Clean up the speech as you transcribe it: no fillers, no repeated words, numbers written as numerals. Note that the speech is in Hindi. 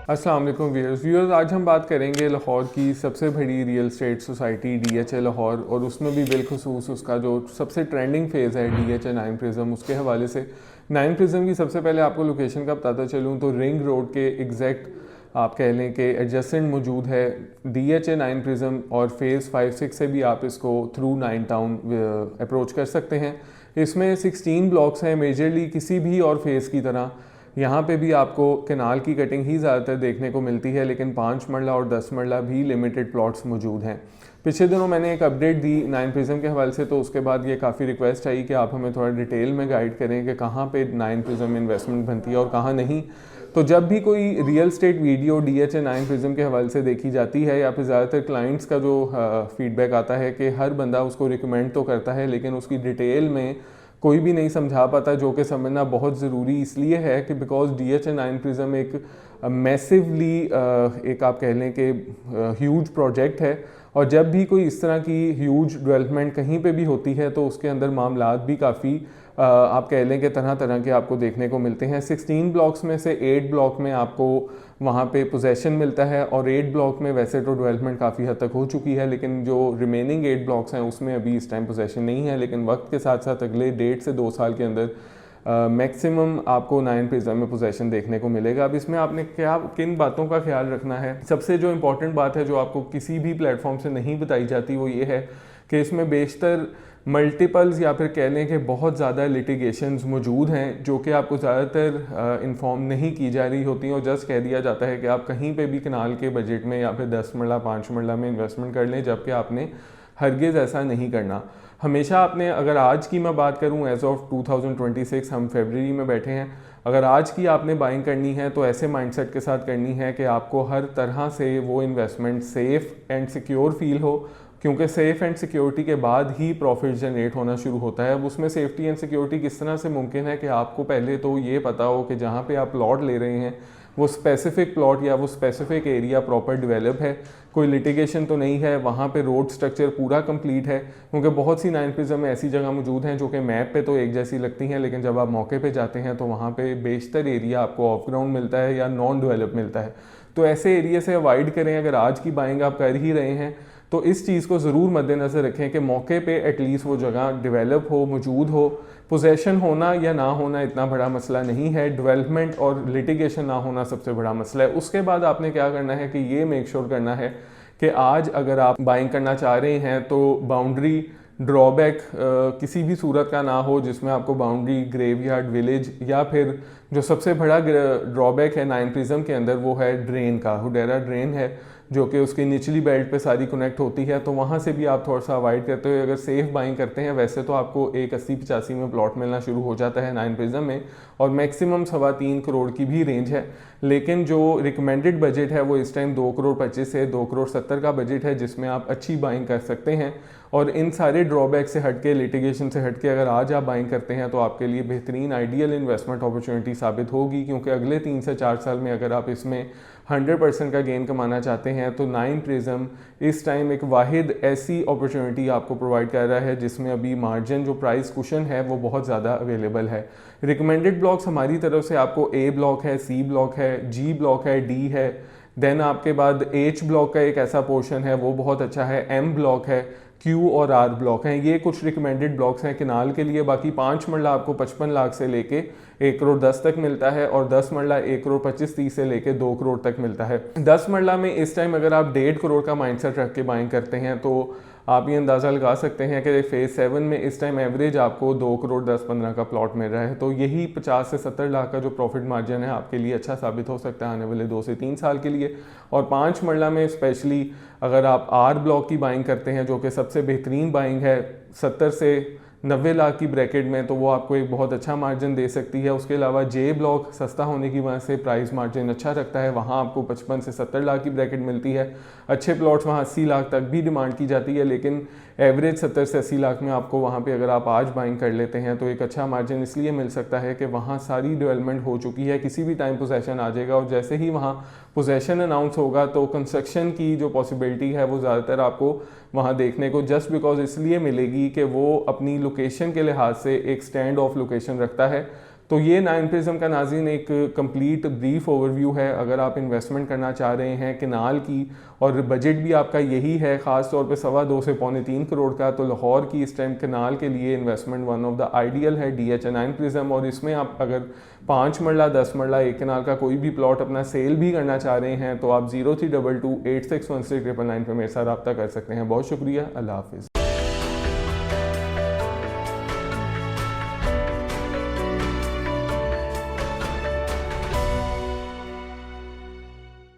अस्सलाम वालेकुम व्यूअर्स, आज हम बात करेंगे लाहौर की सबसे बड़ी real estate society DHA Lahore, और उसमें भी बिलखुसूस उसका जो सबसे ट्रेंडिंग फेज़ है DHA 9 प्रिज्म, उसके हवाले से 9 प्रिज्म की सबसे पहले आपको लोकेशन का बताता चलूँ तो रिंग रोड के एग्जैक्ट आप कह लें कि एडजस्टेंट मौजूद है DHA 9 प्रिज्म, और फेज़ 5-6 से भी आप इसको थ्रू 9 टाउन अप्रोच कर सकते हैं। इसमें 16 ब्लॉक्स हैं मेजरली किसी भी और फेज़ की तरह। यहाँ पे भी आपको कनाल की कटिंग ही ज़्यादातर देखने को मिलती है, लेकिन 5 मरला और 10 मरला भी लिमिटेड प्लॉट्स मौजूद हैं। पिछले दिनों मैंने एक अपडेट दी 9 प्रिज्म के हवाले से, तो उसके बाद ये काफ़ी रिक्वेस्ट आई कि आप हमें थोड़ा डिटेल में गाइड करें कि कहाँ पे 9 प्रिज्म इन्वेस्टमेंट बनती है और कहाँ नहीं। तो जब भी कोई real estate video DHA 9 prism के हवाले से देखी जाती है, या फिर ज़्यादातर क्लाइंट्स का जो फीडबैक आता है कि हर बंदा उसको रिकमेंड तो करता है, लेकिन उसकी डिटेल में कोई भी नहीं समझा पाता, जो कि समझना बहुत ज़रूरी इसलिए है कि बिकॉज DHA 9 प्रिज्म एक मैसिवली एक आप कह लें कि ह्यूज प्रोजेक्ट है, और जब भी कोई इस तरह की ह्यूज डेवलपमेंट कहीं पे भी होती है तो उसके अंदर मामलात भी काफ़ी आप कह लें कि तरह तरह के आपको देखने को मिलते हैं। 16 ब्लॉक्स में से 8 ब्लॉक में आपको वहाँ पे पोजेसन मिलता है, और 8 ब्लॉक में वैसे तो डेवलपमेंट काफ़ी हद तक हो चुकी है, लेकिन जो रिमेनिंग 8 ब्लॉक्स हैं उसमें अभी इस टाइम पोजेसन नहीं है। लेकिन वक्त के साथ साथ अगले 1.5 से 2 साल के अंदर मैक्सिमम आपको 9 प्रिज्म में पोजेसन देखने को मिलेगा। अब इसमें आपने क्या किन बातों का ख्याल रखना है, सबसे जो इम्पोर्टेंट बात है जो आपको किसी भी प्लेटफॉर्म से नहीं बताई जाती, वो ये है कि इसमें बेशतर मल्टीपल्स या फिर कह लें कि बहुत ज़्यादा लिटिगेशंस मौजूद हैं, जो कि आपको ज़्यादातर इन्फॉर्म नहीं की जा रही होती हैं, और जस्ट कह दिया जाता है कि आप कहीं पे भी कनाल के बजट में या फिर 10 मरला 5 मरला में इन्वेस्टमेंट कर लें, जबकि आपने हरगिज़ ऐसा नहीं करना। हमेशा आपने, अगर आज की मैं बात करूं एज ऑफ 2026, हम फरवरी में बैठे हैं, अगर आज की आपने बाइंग करनी है तो ऐसे माइंडसेट के साथ करनी है कि आपको हर तरह से वो investment safe and secure feel हो, क्योंकि सेफ़ एंड सिक्योरिटी के बाद ही प्रॉफिट जनरेट होना शुरू होता है। अब उसमें सेफ्टी एंड सिक्योरिटी किस तरह से मुमकिन है कि आपको पहले तो ये पता हो कि जहाँ पे आप प्लॉट ले रहे हैं वो स्पेसिफिक प्लॉट या वो स्पेसिफिक एरिया प्रॉपर डेवलप है, कोई लिटिगेशन तो नहीं है, वहाँ पे रोड स्ट्रक्चर पूरा कंप्लीट है। क्योंकि बहुत सी 9 प्रिज्म में ऐसी जगह मौजूद हैं जो कि मैप पे तो एक जैसी लगती हैं, लेकिन जब आप मौके पे जाते हैं तो वहाँ पे बेशतर एरिया आपको ऑफ ग्राउंड मिलता है या नॉन डेवलप मिलता है। तो ऐसे एरिया से अवॉइड करें। अगर आज की बाइंग आप कर ही रहे हैं तो इस चीज़ को ज़रूर मद्देनज़र रखें कि मौके पे एटलीस्ट वो जगह डेवलप हो, मौजूद हो। पोजेसन होना या ना होना इतना बड़ा मसला नहीं है, डेवलपमेंट और लिटिगेशन ना होना सबसे बड़ा मसला है। उसके बाद आपने क्या करना है कि ये मेक श्योर करना है कि आज अगर आप बाइंग करना चाह रहे हैं तो बाउंड्री ड्रॉबैक किसी भी सूरत का ना हो, जिसमें आपको बाउंड्री, ग्रेवयार्ड, विलेज, या फिर जो सबसे बड़ा ड्रॉबैक है 9 प्रिज्म के अंदर वो है ड्रेन का। हुडेरा ड्रेन है जो कि उसकी निचली बेल्ट पे सारी कनेक्ट होती है, तो वहाँ से भी आप थोड़ा सा अवॉइड करते हुए अगर सेफ बाइंग करते हैं, वैसे तो आपको एक 80-85 में प्लॉट मिलना शुरू हो जाता है 9 प्रिज्म में, और मैक्सिमम 3.25 करोड़ की भी रेंज है। लेकिन जो रिकमेंडेड बजट है वो इस टाइम 2 करोड़ 25 से 2 करोड़ 70 का बजट है, जिसमें आप अच्छी बाइंग कर सकते हैं। और इन सारे ड्रॉबैक से हटके, लिटिगेशन से हटके अगर आज आप बाइंग करते हैं तो आपके लिए बेहतरीन आइडियल इन्वेस्टमेंट अपॉर्चुनिटी साबित होगी, क्योंकि अगले 3 से 4 साल में अगर आप इसमें 100% का गेन कमाना चाहते हैं तो 9 प्रिज्म इस टाइम एक वाहिद ऐसी अपॉर्चुनिटी आपको प्रोवाइड कर रहा है जिसमें अभी मार्जिन, जो प्राइस कुशन है, वो बहुत ज़्यादा अवेलेबल है। रिकमेंडेड ब्लॉक्स हमारी तरफ से आपको A ब्लॉक है, C ब्लॉक है, G ब्लॉक है, D है, देन आपके बाद H ब्लॉक का एक ऐसा पोर्शन है वो बहुत अच्छा है, M ब्लॉक है, Q और R ब्लॉक हैं। ये कुछ रिकमेंडेड ब्लॉक्स हैं किनाल के लिए। बाकी 5 मरला आपको 55 लाख से लेके 1 करोड़ 10 तक मिलता है, और 10 मरला 1 करोड़ 25-30 से लेके 2 करोड़ तक मिलता है। 10 मरला में इस टाइम अगर आप 1.5 करोड़ का माइंडसेट रख के बाइंग करते हैं तो आप ये अंदाज़ा लगा सकते हैं कि फेज़ 7 में इस टाइम एवरेज आपको 2 करोड़ 10-15 का प्लॉट मिल रहा है। तो यही 50 से 70 लाख का जो प्रॉफिट मार्जिन है आपके लिए अच्छा साबित हो सकता है आने वाले 2 से 3 साल के लिए। और 5 मरला में स्पेशली अगर आप R ब्लॉक की बाइंग करते हैं, जो कि सबसे बेहतरीन बाइंग है 70 से 90 लाख की ब्रैकेट में, तो वो आपको एक बहुत अच्छा मार्जिन दे सकती है। उसके अलावा J ब्लॉक सस्ता होने की वजह से प्राइस मार्जिन अच्छा रखता है, वहाँ आपको 55 से 70 लाख की ब्रैकेट मिलती है। अच्छे प्लॉट्स वहाँ 80 लाख तक भी डिमांड की जाती है, लेकिन एवरेज 70 से 80 लाख में आपको वहाँ पे अगर आप आज बाइंग कर लेते हैं तो एक अच्छा मार्जिन इसलिए मिल सकता है कि वहाँ सारी डेवलपमेंट हो चुकी है, किसी भी टाइम पोजेसन आ जाएगा, और जैसे ही वहाँ पोजेसन अनाउंस होगा तो कंस्ट्रक्शन की जो पॉसिबिलिटी है वो ज़्यादातर आपको वहाँ देखने को जस्ट बिकॉज इसलिए मिलेगी कि वो अपनी लोकेशन के लिहाज से एक स्टैंड ऑफ लोकेशन रखता है। तो ये नाइन प्रिज्म का नाज़रीन एक कंप्लीट ब्रीफ ओवरव्यू है। अगर आप इन्वेस्टमेंट करना चाह रहे हैं कनाल की और बजट भी आपका यही है, ख़ास तौर पे 2.25 से 3.25 करोड़ का, तो लाहौर की इस टाइम कनाल के लिए investment one of the ideal है DH9 प्रिज्म। और इसमें आप अगर 5 मरला 10 मरला एक कनाल का कोई भी प्लॉट अपना सेल भी करना चाह रहे हैं तो आप 0322 8616 999 पर मेरे साथ रब्ता कर सकते हैं। बहुत शुक्रिया, अल्लाह हाफिज़।